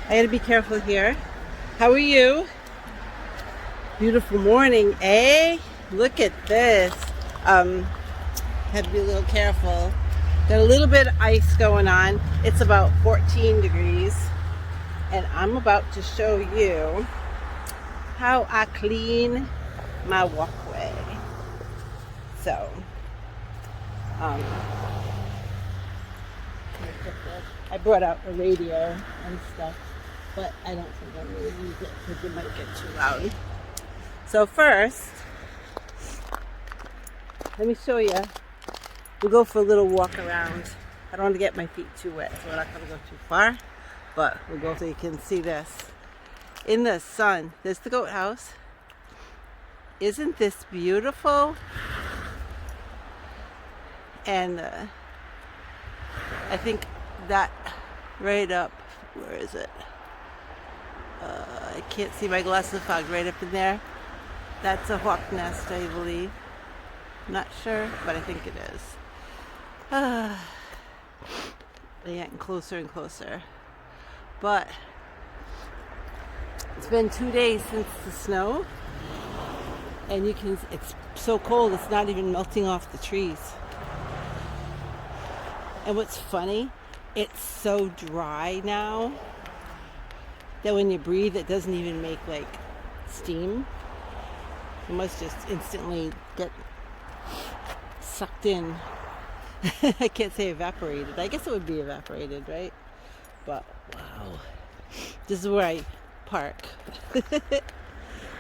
I gotta be careful here. How are you? Beautiful morning, eh? Look at this. Have to be a little careful. Got a little bit of ice going on. It's about 14 degrees. And I'm about to show you how I clean my walkway. So, um, I brought out a radio and stuff, but I don't think I'm going to use it because it might get too loud. So first, let me show you. We'll go for a little walk around. I don't want to get my feet too wet, so we're not going to go too far, but we'll go so you can see this. In the sun, there's the goat house. Isn't this beautiful? And I think that right up, where is it? I can't see my glasses fogged right up in there. That's a hawk nest, I believe. Not sure, but I think it is. They're getting closer and closer. But it's been 2 days since the snow, and it's so cold it's not even melting off the trees. And what's funny, it's so dry now that when you breathe it doesn't even make like steam. It must just instantly get sucked in. I can't say evaporated. I guess it would be evaporated, right? But wow, this is where I park.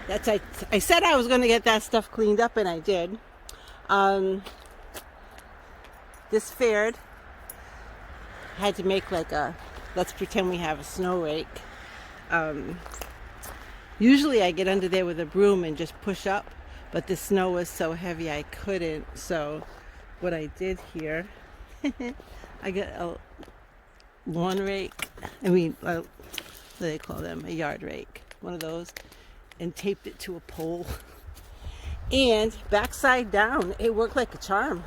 I said I was going to get that stuff cleaned up, and I did. This fared. Had to make like let's pretend we have a snow rake. Usually I get under there with a broom and just push up, but the snow was so heavy I couldn't. So what I did here, I got a lawn rake. What do they call them? A yard rake. One of those. And taped it to a pole. And backside down, it worked like a charm.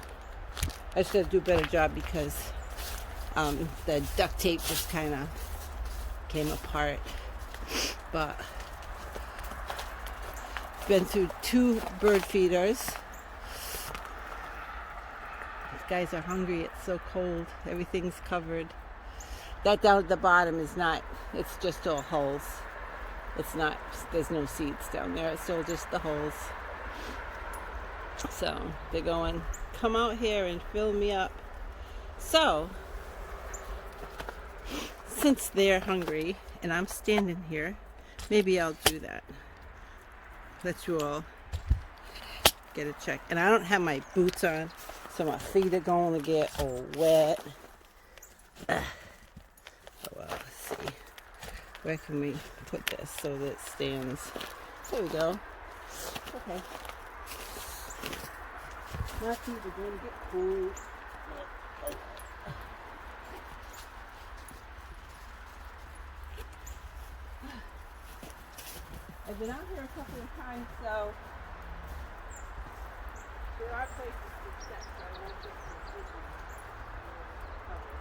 I just got to do a better job because the duct tape just kind of came apart. But been through 2 bird feeders. These guys are hungry. It's so cold. Everything's covered. That down at the bottom is not, it's just all holes. It's not, there's no seeds down there. It's still just the holes. So they're going, come out here and fill me up. So, since they're hungry and I'm standing here, maybe I'll do that. Let you all get a check. And I don't have my boots on, so my feet are going to get all wet. Oh well, let's see. Where can we put this so that it stands? There we go. Okay. My feet are going to get cold. I've been out here a couple of times, so there are places to check, so I won't get completely covered.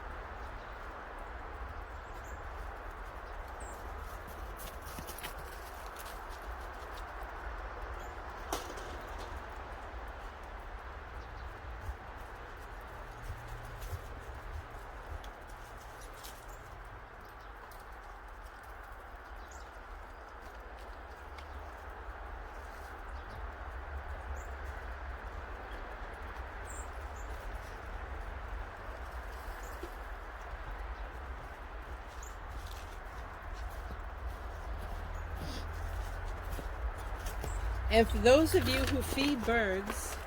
And for those of you who feed birds,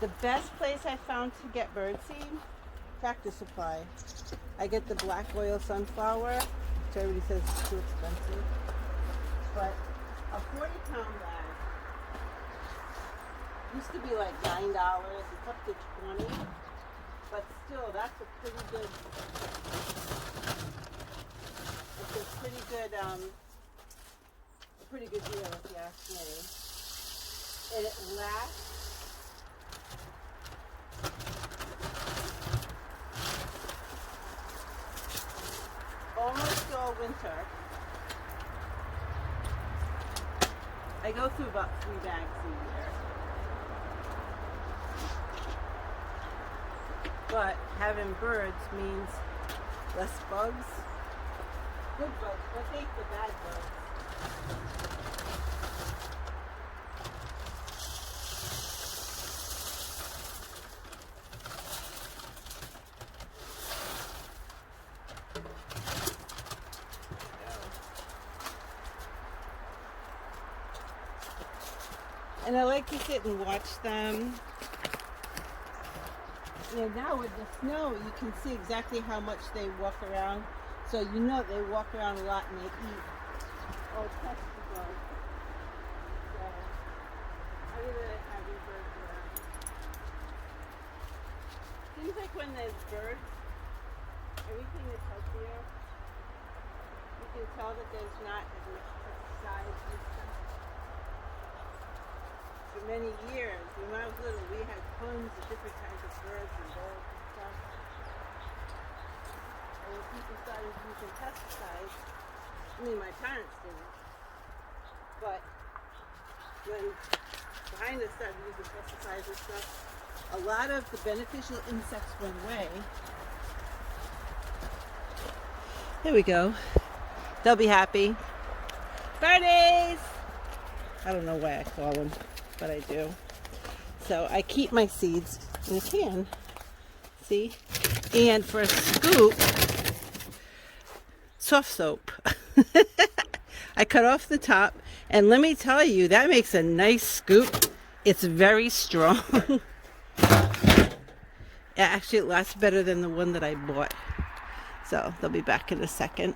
the best place I found to get bird seed, Tractor Supply. I get the black oil sunflower, which everybody says is too expensive. But a 40-pound bag used to be like $9. It's up to $20. But still, that's a pretty good pretty good deal if you ask me. And it lasts winter, I go through about 3 bags a year. But having birds means less bugs. Good bugs, but they hate the bad bugs. And I like to sit and watch them. And now with the snow, you can see exactly how much they walk around. So you know they walk around a lot and they eat all testicles. So I really like having birds around. Seems like when there's birds, everything is healthier. You can tell that there's not as much pesticides and stuff. For many years, when I was little, we had tons of different kinds of birds and birds and stuff. And when people started using pesticides, I mean, my parents didn't, but when behind us started using pesticides and stuff, a lot of the beneficial insects went away. There we go. They'll be happy. Birdies! I don't know why I call them, but I do. So I keep my seeds in a can. See? And for a scoop, soft soap. I cut off the top, and let me tell you, that makes a nice scoop. It's very strong. Actually, it lasts better than the one that I bought. So they'll be back in a second.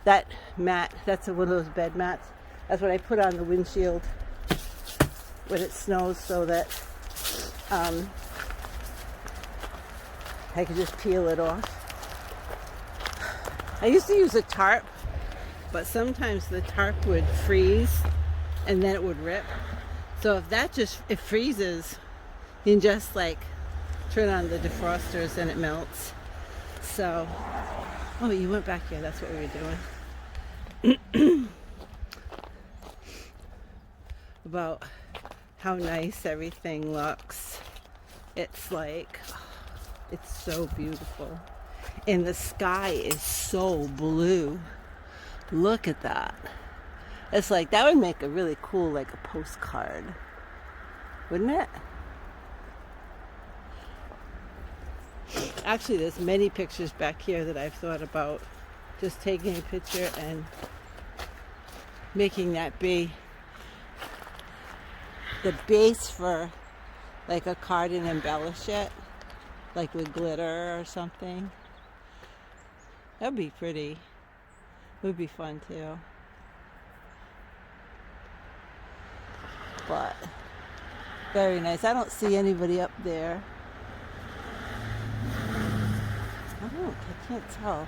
That mat, that's one of those bed mats. That's what I put on the windshield when it snows, so that I could just peel it off. I used to use a tarp, but sometimes the tarp would freeze and then it would rip. So if that it freezes, you can just like turn on the defrosters and it melts. So, oh, you went back here. That's what we were doing. About how nice everything looks. It's like, it's so beautiful. And the sky is so blue. Look at that. It's like, that would make a really cool, like a postcard. Wouldn't it? Actually, there's many pictures back here that I've thought about just taking a picture and making that be the base for like a card and embellish it, like with glitter or something. That'd be pretty. It would be fun too. But very nice. I don't see anybody up there. I can't tell.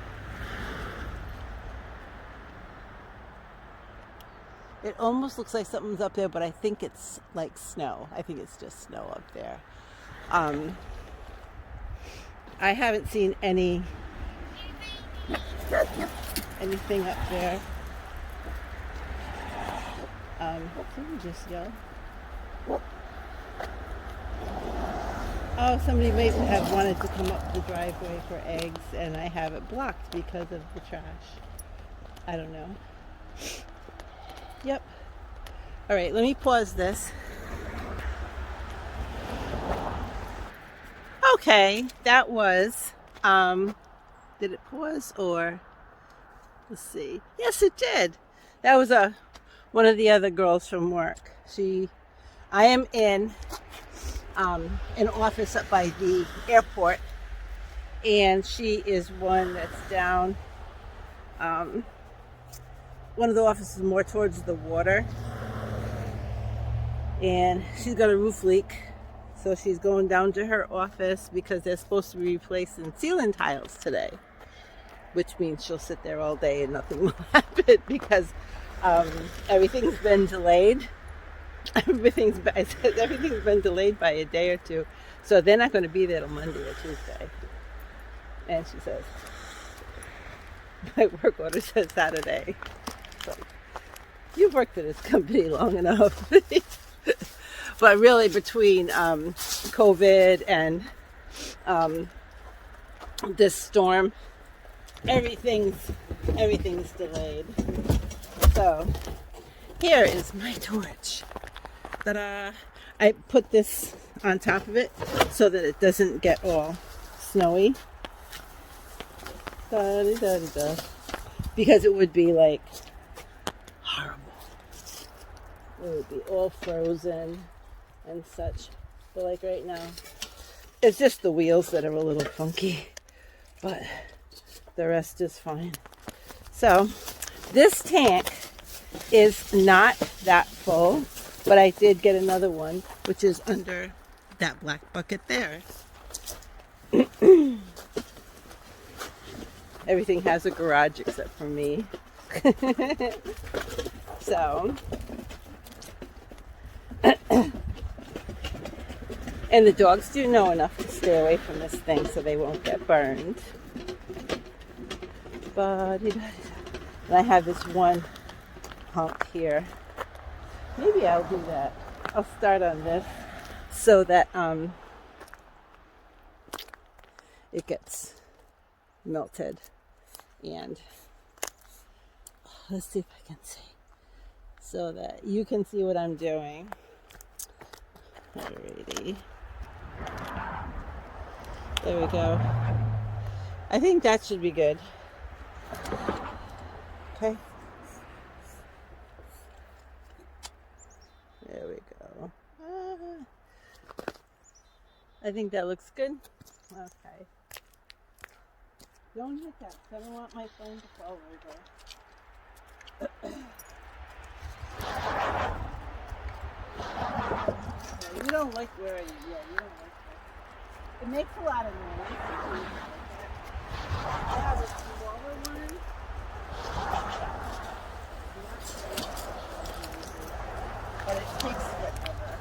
It almost looks like something's up there, but I think it's like snow. I think it's just snow up there. I haven't seen anything up there. Someone just yelled. Oh, somebody may have wanted to come up the driveway for eggs, and I have it blocked because of the trash. I don't know. Yep. All right, let me pause this. Okay, that was, did it pause or, let's see. Yes, it did. That was one of the other girls from work. I am in an office up by the airport, and she is one that's down, one of the offices more towards the water, and she's got a roof leak, so she's going down to her office because they're supposed to be replacing ceiling tiles today, which means she'll sit there all day and nothing will happen because everything's been delayed. Everything's been delayed by a day or two, so they're not going to be there till Monday or Tuesday. And she says, my work order says Saturday. So you've worked at this company long enough. But really between COVID and this storm, everything's delayed. So here is my torch. Ta-da! I put this on top of it so that it doesn't get all snowy. Da-da-da-da-da. Because it would be like horrible. It would be all frozen and such. But like right now, it's just the wheels that are a little funky, but the rest is fine. So this tank is not that full, but I did get another one, which is under that black bucket there. Everything has a garage except for me. So, and the dogs do know enough to stay away from this thing so they won't get burned. And I have this one hump here. Maybe I'll do that. I'll start on this so that it gets melted. And let's see if I can see so that you can see what I'm doing. Alrighty. There we go. I think that should be good. Okay. There we go. I think that looks good. Okay. Don't hit that. I don't want my phone to fall over. Yeah, you don't like where you don't like that. It makes a lot of noise. I have a smaller one. But it takes forever.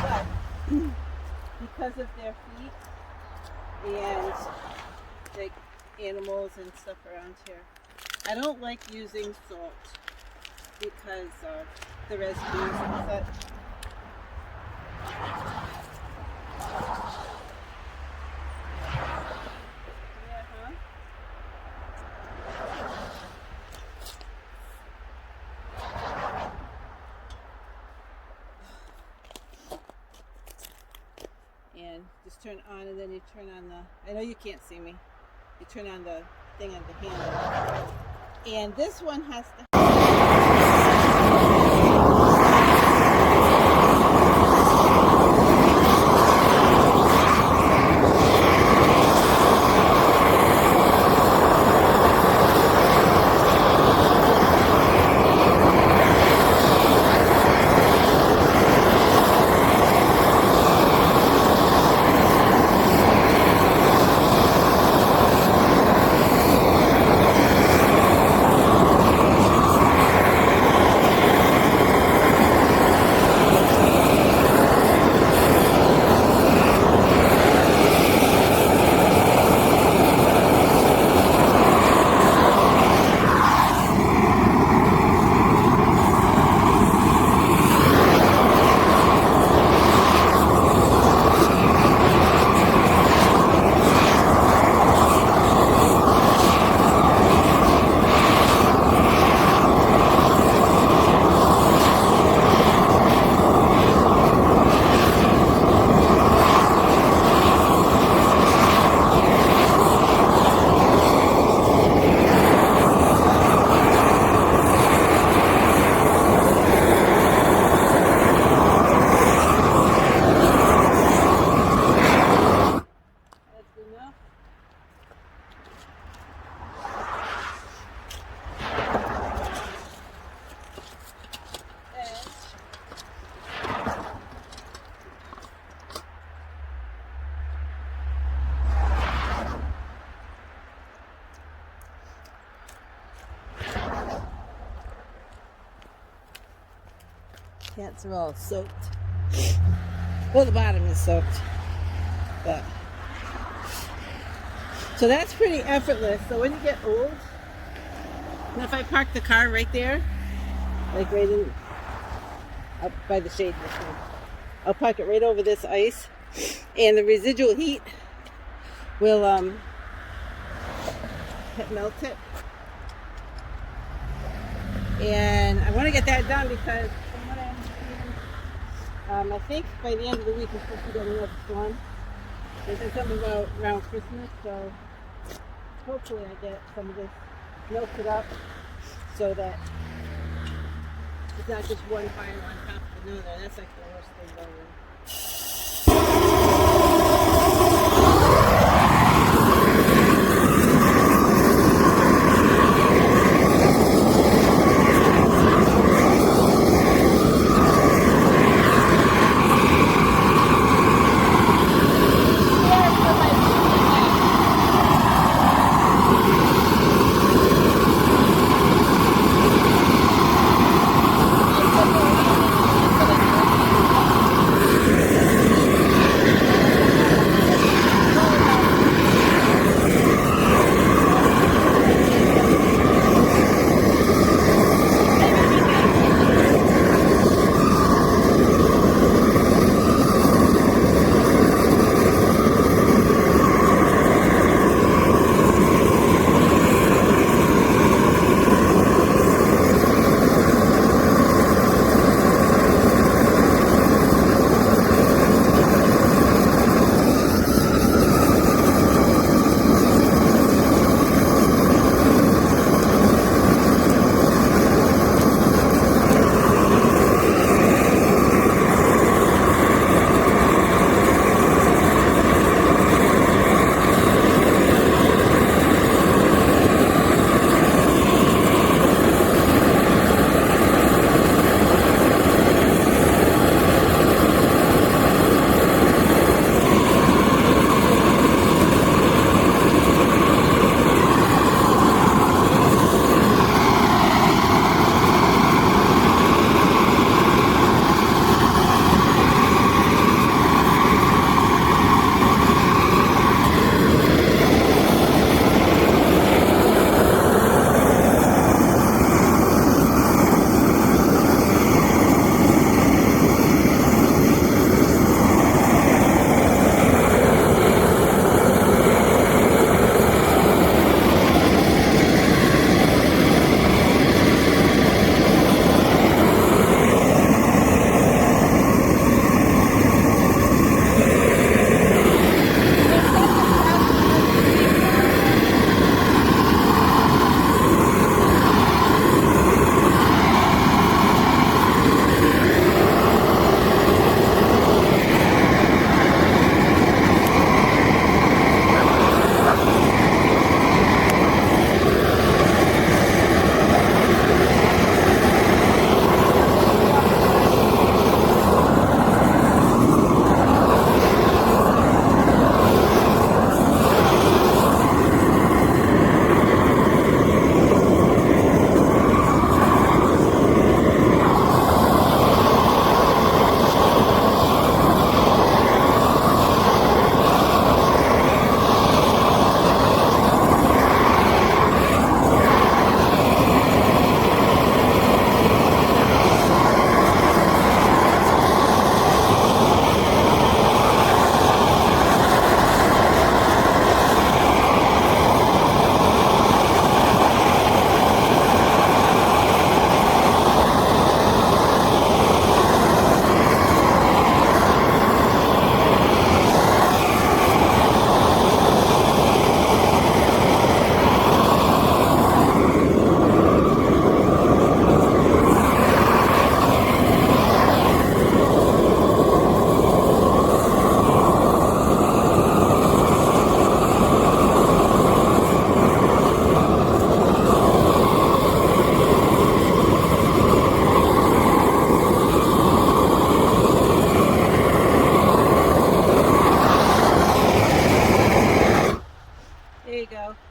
But because of their feet and the animals and stuff around here, I don't like using salt because of the residues and such. Yeah, huh? And just turn on, and then you turn on the, I know you can't see me, you turn on the thing on the handle. And this one has to pants are all soaked. Well, the bottom is soaked, but So that's pretty effortless. So when you get old, and if I park the car right there, like right in up by the shade this one, I'll park it right over this ice, and the residual heat will melt it. And I want to get that done because from what I understand, I think by the end of the week we're supposed to get another storm. They said something about around Christmas, so hopefully I get some of this melted up so that it's not just one pile on top of another. That's like the worst thing going on.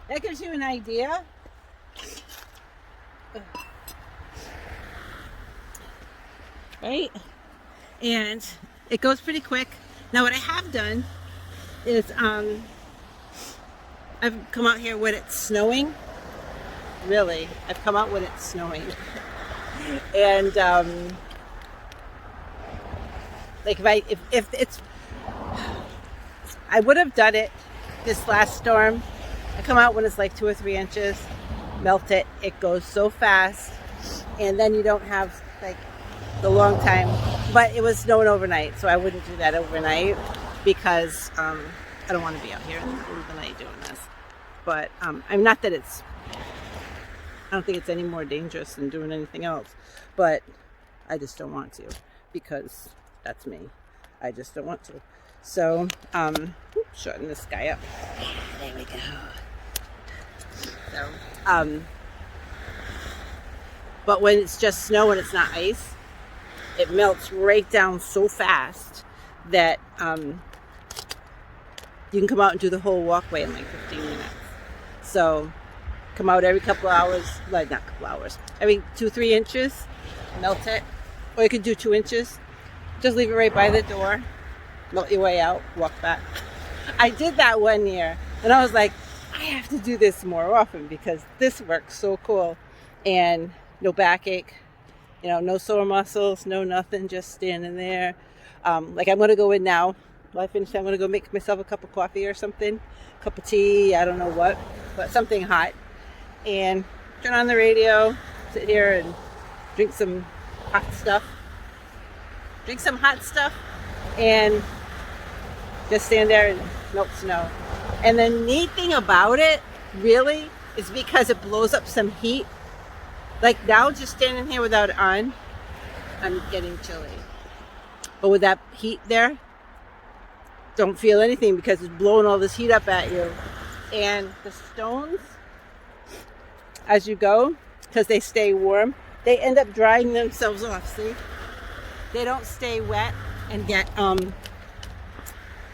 That gives you an idea. Right? And it goes pretty quick. Now what I have done is I've come out here when it's snowing. Really, I've come out when it's snowing. And like if it's, I would have done it this last storm. I come out when it's like 2 or 3 inches, melt it. It goes so fast, and then you don't have like the long time. But it was snowing overnight, so I wouldn't do that overnight because I don't want to be out here in the middle of the night doing this. But I'm not that it's, I don't think it's any more dangerous than doing anything else, but I just don't want to because that's me. I just don't want to. So, shorten this guy up. There we go. So, but when it's just snow and it's not ice, it melts right down so fast that you can come out and do the whole walkway in like 15 minutes. So, come out every couple hours, like not couple hours, every 2-3 inches, melt it. Or you could do 2 inches. Just leave it right by the door, melt your way out, walk back. I did that one year, and I was like, I have to do this more often because this works so cool. And no backache, you know, no sore muscles, no nothing, just standing there. Like I'm gonna go in now. While I finish, I'm gonna go make myself a cup of coffee or something, cup of tea, I don't know what, but something hot. And turn on the radio, sit here and drink some hot stuff. And just stand there and melt snow. And the neat thing about it, really, is because it blows up some heat. Like now, just standing here without it on, I'm getting chilly. But with that heat there, don't feel anything because it's blowing all this heat up at you. And the stones, as you go, because they stay warm, they end up drying themselves off, see? They don't stay wet and get,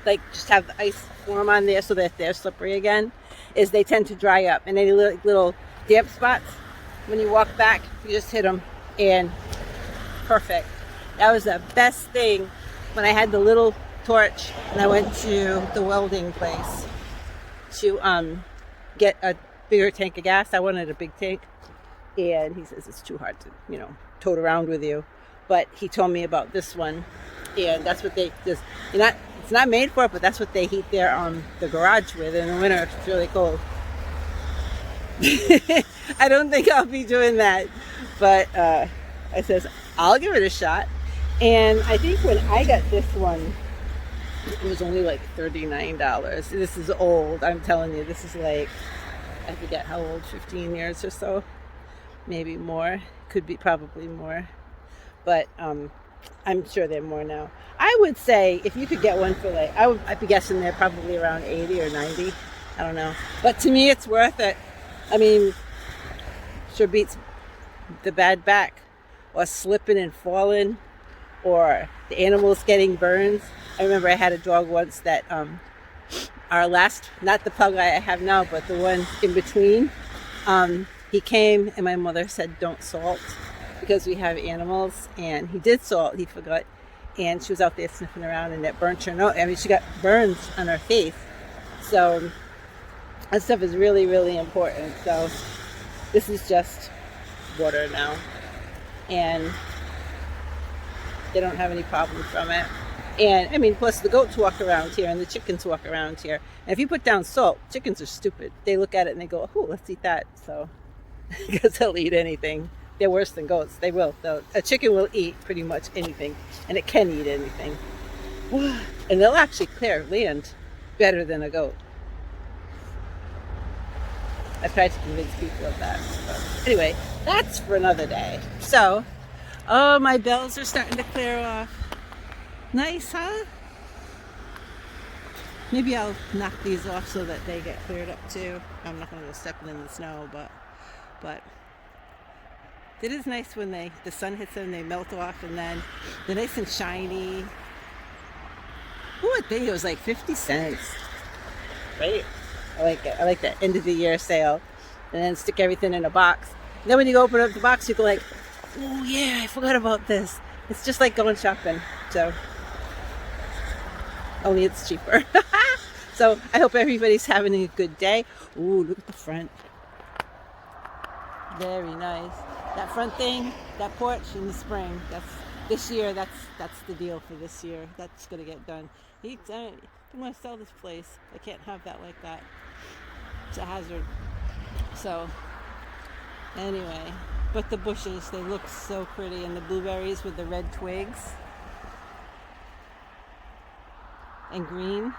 like just have the ice form on there so that they're slippery again, is they tend to dry up. And any little damp spots, when you walk back, you just hit them and perfect. That was the best thing when I had the little torch and I went to the welding place to get a bigger tank of gas. I wanted a big tank, and he says it's too hard to, you know, tote around with you. But he told me about this one, and that's what they just, it's not made for it, but that's what they heat their the garage with in the winter. It's really cold. I don't think I'll be doing that, but I says I'll give it a shot. And I think when I got this one, it was only like $39. This is old. I'm telling you, this is like, I forget how old, 15 years or so, maybe more. Could be probably more, but I'm sure they're more now. I would say if you could get one for like, I'd be guessing they're probably around 80 or 90. I don't know, but to me it's worth it. I mean, sure beats the bad back or slipping and falling or the animals getting burns. I remember I had a dog once that our last, not the pug I have now, but the one in between, he came and my mother said don't salt because we have animals, and he did salt, he forgot, and she was out there sniffing around and it burnt her nose. I mean, she got burns on her face. So that stuff is really, really important. So this is just water now, and they don't have any problem from it. And I mean, plus the goats walk around here and the chickens walk around here. And if you put down salt, chickens are stupid. They look at it and they go, oh, let's eat that. So, because they'll eat anything. They're worse than goats. They will. A chicken will eat pretty much anything, and it can eat anything. And they'll actually clear land better than a goat. I've tried to convince people of that. But anyway, that's for another day. So, oh, my bells are starting to clear off. Nice, huh? Maybe I'll knock these off so that they get cleared up too. I'm not going to go stepping in the snow, but it is nice when the sun hits them, they melt off, and then they're nice and shiny. Ooh, I think it was like 50 cents. Right? I like it. I like that end of the year sale. And then stick everything in a box. And then when you go open up the box, you go like, oh yeah, I forgot about this. It's just like going shopping. So, only it's cheaper. So So I hope everybody's having a good day. Ooh, look at the front. Very nice. That front thing, that porch in the spring. This year. That's the deal for this year. That's gonna get done. I want to sell this place. I can't have that like that. It's a hazard. So anyway, but the bushes, they look so pretty, and the blueberries with the red twigs and green.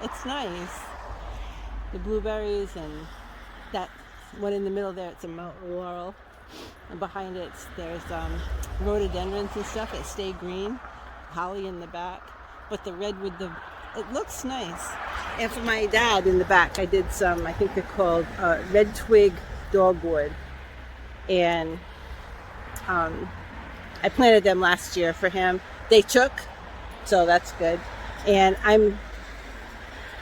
It's nice. The blueberries and that one in the middle there, it's a mountain laurel, and behind it there's rhododendrons and stuff that stay green, holly in the back, but the red with it looks nice. And for my dad in the back, I did some, I think they're called red twig dogwood, and I planted them last year for him. They took, so that's good, and I'm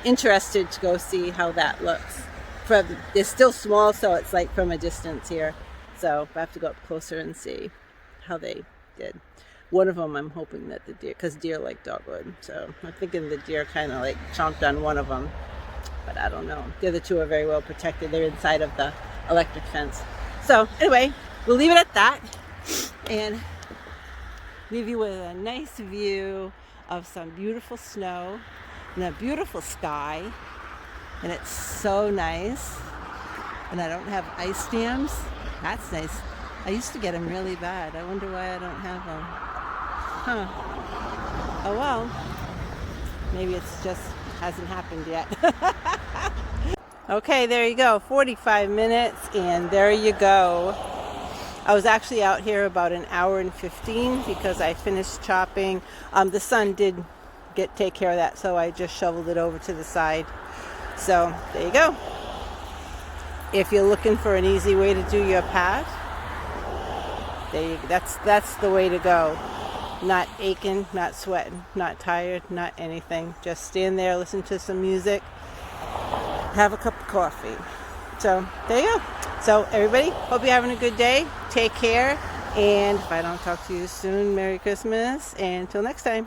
interested to go see how that looks. They're still small, so it's like from a distance here, so I have to go up closer and see how they did. One of them, I'm hoping that the deer, because deer like dogwood, so I'm thinking the deer kind of like chomped on one of them, but I don't know. The other two are very well protected. They're inside of the electric fence. So anyway, we'll leave it at that and leave you with a nice view of some beautiful snow and a beautiful sky, and it's so nice. And I don't have ice dams. That's nice. I used to get them really bad. I wonder why I don't have them. Huh. Oh well. Maybe it's just hasn't happened yet. Okay, there you go. 45 minutes, and there you go. I was actually out here about an hour and 15 because I finished chopping. The sun did take care of that, so I just shoveled it over to the side. So there you go. If you're looking for an easy way to do your path, that's the way to go. Not aching, not sweating, not tired, not anything. Just stand there, listen to some music, have a cup of coffee. So there you go. So everybody, hope you're having a good day. Take care, and if I don't talk to you soon, Merry Christmas, and until next time.